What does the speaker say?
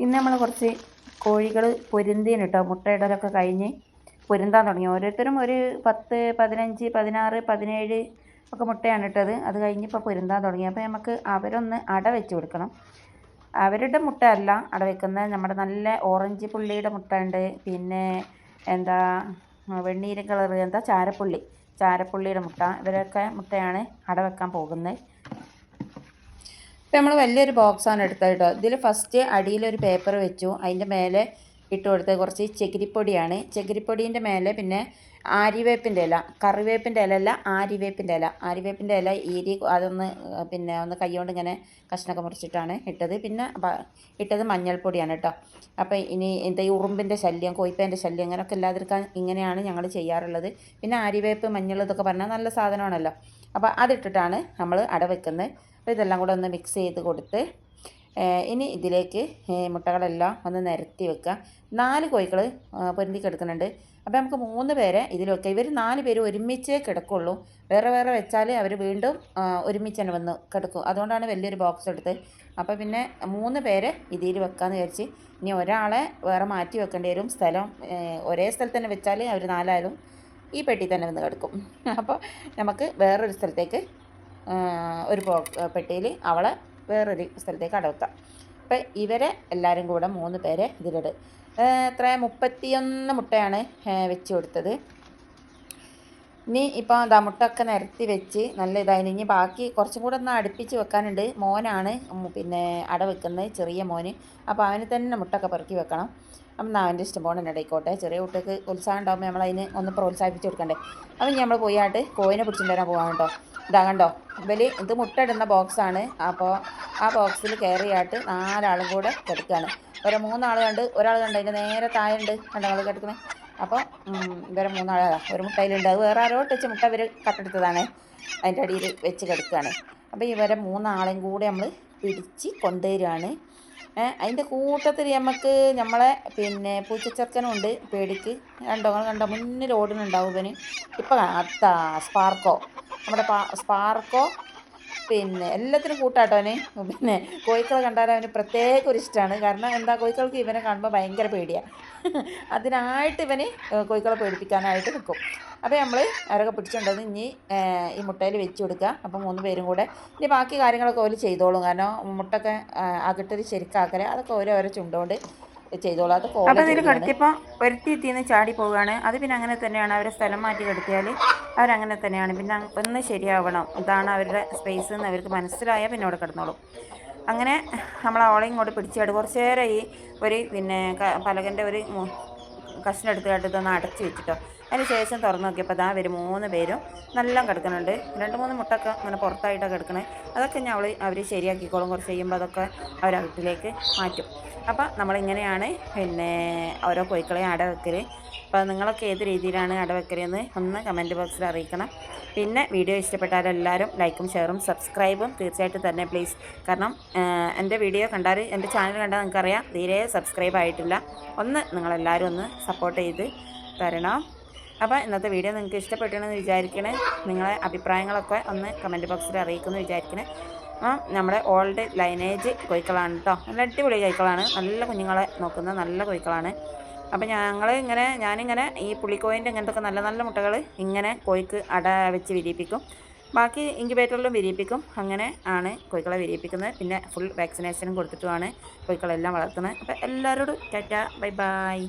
ഇന്ന് നമ്മൾ കുറച്ച് കോഴികൾ പൊരുന്തീന് കേട്ടോ. മുട്ടയിടലൊക്കെ കഴിഞ്ഞ് പൊരുന്താൻ തുടങ്ങി. ഓരോരുത്തരും ഒരു 10, 15, 16, 17 ഒക്കെ മുട്ടയാണ് ഇട്ടത്. അത് കഴിഞ്ഞിപ്പോൾ പൊരുന്താൻ തുടങ്ങി. അപ്പോൾ നമുക്ക് അവരൊന്ന് അട വെച്ച് കൊടുക്കണം. അവരുടെ മുട്ട അല്ല അട വെക്കുന്നത്, നമ്മുടെ നല്ല ഓറഞ്ച് പുള്ളിയുടെ മുട്ട ഉണ്ട്. പിന്നെ എന്താ വെണ്ണീര കളർ എന്താ ചാരപ്പുള്ളിയുടെ മുട്ട, ഇവരൊക്കെ മുട്ടയാണ് അട വെക്കാൻ പോകുന്നത്. ഇപ്പം നമ്മൾ വലിയൊരു ബോക്സാണ് എടുത്തത് കേട്ടോ. ഇതിൽ ഫസ്റ്റ് അടിയിലൊരു പേപ്പർ വെച്ചു, അതിൻ്റെ മേലെ ഇട്ട് കൊടുത്ത് കുറച്ച് ചകിരിപ്പൊടിയാണ്. ചകിരിപ്പൊടീൻ്റെ മേലെ പിന്നെ ആര്യവേപ്പിൻ്റെ ഇല, കറിവേപ്പിൻ്റെ ഇല അല്ല, ആര്യവേപ്പിൻ്റെ ഇല ഈരി അതൊന്ന് പിന്നെ ഒന്ന് കൈകൊണ്ട് ഇങ്ങനെ കഷ്ണമൊക്കെ മുറിച്ചിട്ടാണ് ഇട്ടത്. പിന്നെ ഇട്ടത് മഞ്ഞൾപ്പൊടിയാണ് കേട്ടോ. അപ്പോൾ ഇനി എന്താ ഈ ഉറുമ്പിൻ്റെ ശല്യം, കോഴിപ്പേൻ്റെ ശല്യം അങ്ങനെയൊക്കെ ഇല്ലാതിരിക്കാൻ ഇങ്ങനെയാണ് ഞങ്ങൾ ചെയ്യാറുള്ളത്. പിന്നെ ആര്യവേപ്പ്, മഞ്ഞൾ ഇതൊക്കെ പറഞ്ഞാൽ നല്ല സാധനമാണല്ലോ. അപ്പോൾ അതിട്ടിട്ടാണ് നമ്മൾ അട വെക്കുന്നത്. അപ്പോൾ ഇതെല്ലാം കൂടെ ഒന്ന് മിക്സ് ചെയ്ത് കൊടുത്ത് ഇനി ഇതിലേക്ക് മുട്ടകളെല്ലാം ഒന്ന് നിരത്തി വെക്കുക. 4 കോഴികൾ പൊരുന്തി കിടക്കുന്നുണ്ട്. അപ്പോൾ നമുക്ക് 3 പേരെ ഇതിൽ വെക്കുക. ഇവർ 4 പേര് ഒരുമിച്ചേ കിടക്കുള്ളൂ. വേറെ വേറെ വെച്ചാൽ അവർ വീണ്ടും ഒരുമിച്ച് തന്നെ വന്ന് കിടക്കും. അതുകൊണ്ടാണ് വലിയൊരു ബോക്സ് എടുത്ത്. അപ്പോൾ പിന്നെ 3 പേരെ ഇതിൽ വെക്കാമെന്ന് വിചാരിച്ച്. ഇനി ഒരാളെ വേറെ മാറ്റി വെക്കേണ്ടി വരും. സ്ഥലം ഒരേ സ്ഥലത്ത് തന്നെ വെച്ചാൽ അവർ 4 ആയാലും ഈ പെട്ടി തന്നെ വന്ന് കിടക്കും. അപ്പോൾ നമുക്ക് വേറൊരു സ്ഥലത്തേക്ക് ഒരു പെട്ടിയിൽ അവളെ വേറൊരു സ്ഥലത്തേക്ക് അടവെക്കാം. അപ്പം ഇവരെ എല്ലാവരും കൂടെ 3 പേരെ ഇതിലിട്. എത്ര 31 മുട്ടയാണ് വെച്ച് കൊടുത്തത്. ഇനി ഇപ്പോൾ എന്താ മുട്ടയൊക്കെ നിരത്തി വെച്ച് നല്ല ഇതായി. ഇനി ബാക്കി കുറച്ചും കൂടെ ഒന്ന് അടുപ്പിച്ച് വെക്കാനുണ്ട്. മോനാണ് പിന്നെ അട വെക്കുന്നത്, ചെറിയ മോന്. അപ്പോൾ അവന് തന്നെ മുട്ടയൊക്കെ പെറുക്കി വെക്കണം. അപ്പം അവൻ്റെ ഇഷ്ടം പോലെ തന്നെ ഇടയിക്കോട്ടെ. ചെറിയ കുട്ടിക്ക് ഉത്സാഹം ഉണ്ടാകുമ്പോൾ നമ്മളതിന് ഒന്ന് പ്രോത്സാഹിപ്പിച്ച് കൊടുക്കണ്ടേ. അപ്പം നമ്മൾ പോയിട്ട് കോഴിനെ പിടിച്ചിട്ട് വരാൻ പോകാൻ കേട്ടോ. ഇതാ കണ്ടോ, ഇത് മുട്ട ഇടുന്ന ബോക്സാണ്. അപ്പോൾ ആ ബോക്സിൽ കയറിയായിട്ട് 4 ആളും കൂടെ കിടക്കുകയാണ്. 3 ആൾ കണ്ട്, ഒരാൾ കണ്ട് അതിൻ്റെ നേരെ താഴെ ഉണ്ട് കണ്ടോ നമ്മൾ കിടക്കുന്നത്. അപ്പോൾ ഇവരെ 3 ആളാണ്. ഒരു മുട്ടയിലുണ്ട്, അത് വേറെ ആരോ വെച്ച് മുട്ട ഇവർ കട്ടെടുത്തതാണ്, അതിൻ്റെ അടിയിൽ വെച്ച് കിടക്കുകയാണ്. അപ്പോൾ ഇവരെ 3 ആളെയും കൂടെ നമ്മൾ പിടിച്ച് കൊണ്ടുവരികയാണ്. അതിൻ്റെ കൂട്ടത്തിൽ നമ്മളെ പിന്നെ പൂച്ചച്ചർക്കനും ഉണ്ട് പേടിക്ക്. കണ്ടോ മുന്നിൽ ഓടുന്നുണ്ടാവും ഇവന്. ഇപ്പം സ്പാർക്കോ, നമ്മുടെ സ്പാർക്കോ പിന്നെ എല്ലാത്തിനും കൂട്ടാട്ടോ അവന്. പിന്നെ കോഴിക്കളെ കണ്ടാൽ അവന് പ്രത്യേക ഒരു ഇഷ്ടമാണ്. കാരണം എന്താ, കോഴിക്കൾക്ക് ഇവനെ കാണുമ്പോൾ ഭയങ്കര പേടിയാണ്. അതിനായിട്ട് ഇവന് കോഴിക്കളെ പേടിപ്പിക്കാനായിട്ട് നിൽക്കും. അപ്പോൾ നമ്മൾ അവരൊക്കെ പിടിച്ചുകൊണ്ടത് ഇനി ഈ മുട്ടയിൽ വെച്ച് കൊടുക്കുക. അപ്പോൾ 3 പേരും കൂടെ ഇനി ബാക്കി കാര്യങ്ങളൊക്കെ ഓല് ചെയ്തോളും. കാരണം മുട്ടൊക്കെ അകിട്ടത് ശരിക്കാക്കൽ അതൊക്കെ ഓരോ ചുണ്ടോണ്ട് ചെയ്തോളൂ. അതൊക്കെ അപ്പോൾ ഇതിൽ കിടത്തിയപ്പോൾ ഒരുത്തിന്ന് ചാടി പോവുകയാണ്. അത് പിന്നെ അങ്ങനെ തന്നെയാണ്. അവരെ സ്ഥലം മാറ്റി കിടത്തിയാൽ അവരങ്ങനെ തന്നെയാണ്. പിന്നെ ഒന്ന് ശരിയാവണം, ഇതാണ് അവരുടെ സ്പേസ് എന്ന് അവർക്ക് മനസ്സിലായാൽ പിന്നെ അവിടെ കിടന്നോളും. അങ്ങനെ നമ്മൾ അവളെ ഇങ്ങോട്ട് പിടിച്ചായിട്ട് കുറച്ച് നേരം ഈ ഒരു പിന്നെ പലകൻ്റെ ഒരു കഷ്ണം എടുത്തിട്ട് ഇതൊന്ന് അടച്ച് വെച്ചിട്ടോ. അതിന് ശേഷം തുറന്ന് നോക്കിയപ്പോൾ അതാ അവർ 3 പേരും നല്ല കിടക്കുന്നുണ്ട്. 2-3 മുട്ടൊക്കെ അങ്ങനെ പുറത്തായിട്ടൊക്കെ കിടക്കണേ. അതൊക്കെ അവർ ശരിയാക്കിക്കോളും. കുറച്ച് കഴിയുമ്പോൾ അതൊക്കെ അവരകത്തിലേക്ക് മാറ്റും. അപ്പോൾ നമ്മളിങ്ങനെയാണ് പിന്നെ ഓരോ കോഴിക്കളെയും അട വെക്കൽ. അപ്പോൾ നിങ്ങളൊക്കെ ഏത് രീതിയിലാണ് അട വെക്കലെന്ന് ഒന്ന് കമൻറ്റ് ബോക്സിൽ അറിയിക്കണം. പിന്നെ വീഡിയോ ഇഷ്ടപ്പെട്ടാൽ എല്ലാവരും ലൈക്കും ഷെയറും സബ്സ്ക്രൈബും തീർച്ചയായിട്ടും തന്നെ പ്ലീസ്. കാരണം എൻ്റെ വീഡിയോ കണ്ടാൽ, എൻ്റെ ചാനൽ കണ്ടാൽ നിങ്ങൾക്കറിയാം തീരെ സബ്സ്ക്രൈബ് ആയിട്ടില്ല. ഒന്ന് നിങ്ങളെല്ലാവരും ഒന്ന് സപ്പോർട്ട് ചെയ്ത് തരണം. അപ്പോൾ ഇന്നത്തെ വീഡിയോ നിങ്ങൾക്ക് ഇഷ്ടപ്പെട്ടെന്ന് വിചാരിക്കണേ. നിങ്ങളെ അഭിപ്രായങ്ങളൊക്കെ ഒന്ന് കമൻറ്റ് ബോക്സിൽ അറിയിക്കുമെന്ന് വിചാരിക്കണേ. നമ്മുടെ ഓൾഡ് ലൈനേജ് കോഴിക്കളാണ് കേട്ടോ. നല്ല അടിപൊളി കോഴിക്കളാണ്, നല്ല കുഞ്ഞുങ്ങളെ നോക്കുന്ന നല്ല കോഴിക്കളാണ്. അപ്പോൾ ഞാനിങ്ങനെ ഈ പുള്ളിക്കോയിൻ്റെ ഇങ്ങനത്തെ നല്ല നല്ല മുട്ടകൾ ഇങ്ങനെ കോഴിക്ക് അട വെച്ച് വിരിയിപ്പിക്കും. ബാക്കി ഇൻക്യുബേറ്ററിലും വിരിയിപ്പിക്കും. അങ്ങനെ ആണ് കോഴിക്കളെ വിരിയിപ്പിക്കുന്നത്. പിന്നെ ഫുൾ വാക്സിനേഷനും കൊടുത്തിട്ടുമാണ് കോഴിക്കളെല്ലാം വളർത്തുന്നത്. അപ്പോൾ എല്ലാവരോടും ടാറ്റ, ബൈ ബൈ.